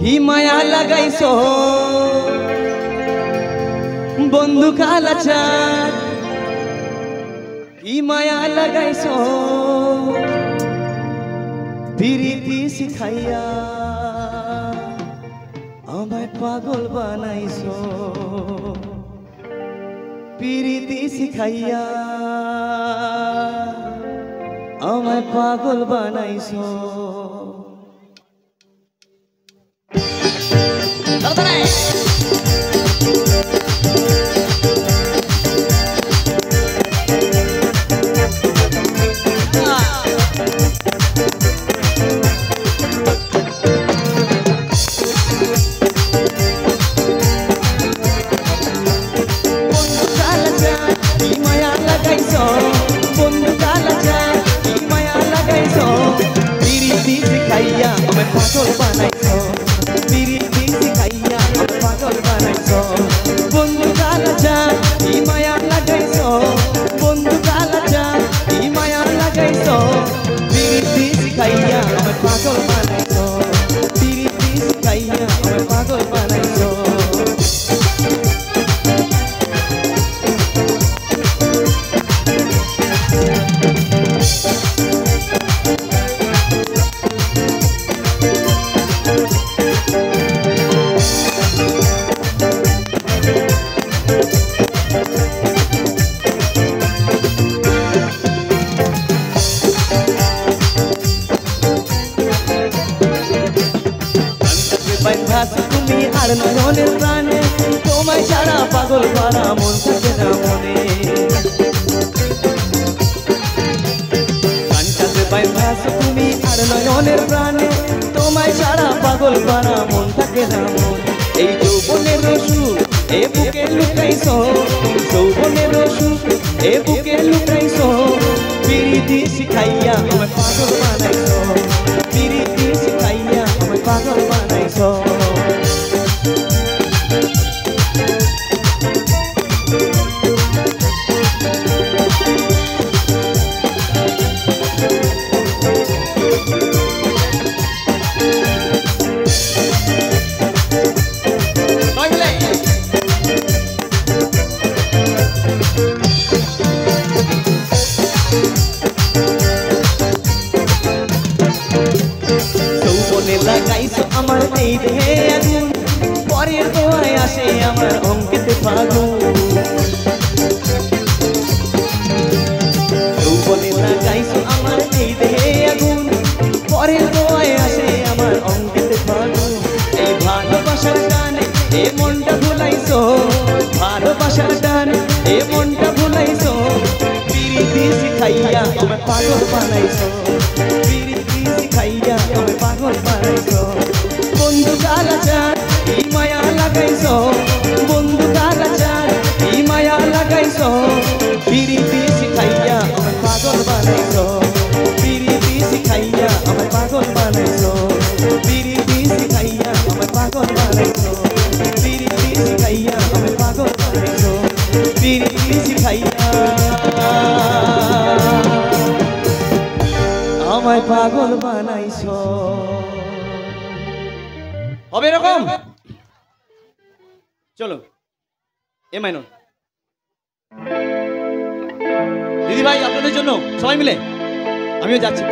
কি মায়া লাগাইছো বন্ধু কালাচার, কি মায়া লাগাইছো পিরিতি শিখাইয়া আমায় পাগল বানাইছো, পিরিতি শিখাইয়া আমায় পাগল বানাইছো। পাগল বানাইছো পিরিতি শিখাইয়া আমায় পাগল বানাইছো, বন্ধু কালাচার কি মায়া লাগাইছো, বন্ধু কালাচার কি মায়া লাগাইছো পিরিতি শিখাইয়া আমায় পাগল বানাইছো, পিরিতি শিখাইয়া আমায় পাগল বানাইছো। তুমি আর নয়নের প্রাণে তোমায় ছাড়া পাগল পারা মন থাকে না মনে, কানটাতে বাইভাস তুমি আর নয়নের প্রাণে তোমায় ছাড়া পাগল পারা মন থাকে না মন। এই যৌবনের রসু এ বুকে লুকাইছো, যৌবনের রসু এ বুকে লুকাইছো, পিরিতি শিখাইয়া আমায় পাগল বানাইছো, পিরিতি শিখাইয়া আমায় পাগল বানাইছো। লাগাইছো আমার এই দেহে আগুন, পরের দোয়ায় আসে আমার অঙ্কেতে ফাগুন, যৌবনে লাগাইছো আমার এই দেহে আগুন, পরের দোয়ায় আসে আমার অঙ্কেতে ফাগুন। এই ভালোবাসার টানে এ মনটা ভুলাইছো, ভালোবাসার টানে এ মনটা ভুলাইছো, পিরিতি শিখাইয়া আমায় পাগল বানাইছো, পিরিতি শিখাইয়া আমায় পাগল বানাইছো, বন্ধু কালাচার কি মায়া লাগাইছো, বন্ধু কালাচার কি মায়া লাগাইছো, পিরিতি শিখাইয়া আমায় পাগল বানাইছো, পিরিতি শিখাইয়া আমায় পাগল বানাইছো, পিরিতি শিখাইয়া আমায় পাগল বানাইছো, পিরিতি শিখাইয়া আমায় পাগল বানাইছো, পিরিতি শিখাইয়া আমায় পাগল বানাইছো। হবে এরকম? চলো এ মাইনর দিদি ভাই আপনাদের জন্য সবাই মিলে আমিও যাচ্ছি।